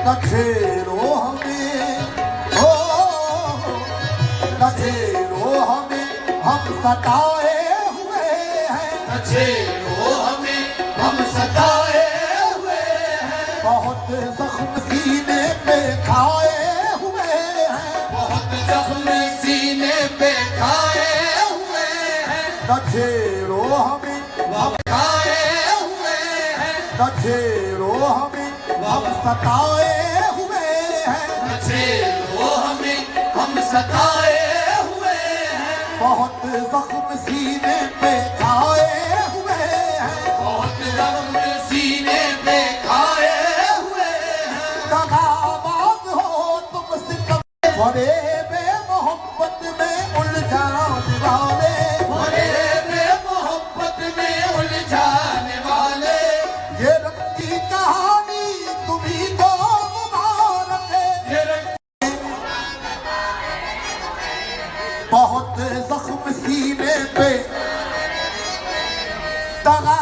न छेड़ो हमें, हो न छेड़ो हमें, हम सताए हुए हैं। न छेड़ो हमें, हम सताए हुए हैं। बहुत जख्म सीने पे खाए हुए हैं। बहुत जख्म सीने पे खाए हुए हैं। न छेड़ो हमें, हम खाए हुए हैं। न छेड़ो हमें, हम सताए हुए हैं। न छेड़ो हमें, हम सताए हुए हैं। बहुत जख्म सीने पे खाए हुए हैं। बहुत जख्म सीने पे खाए हुए हैं। दगाबाज हो तुम सितम फरेबे मोहब्बत में उलझाने वाले, फरेबे मोहब्बत में उलझाने वाले। ये रंगी कहानी तुम्ही को मुबारक है। ये रंग बहुत जख्म सीने पे दगा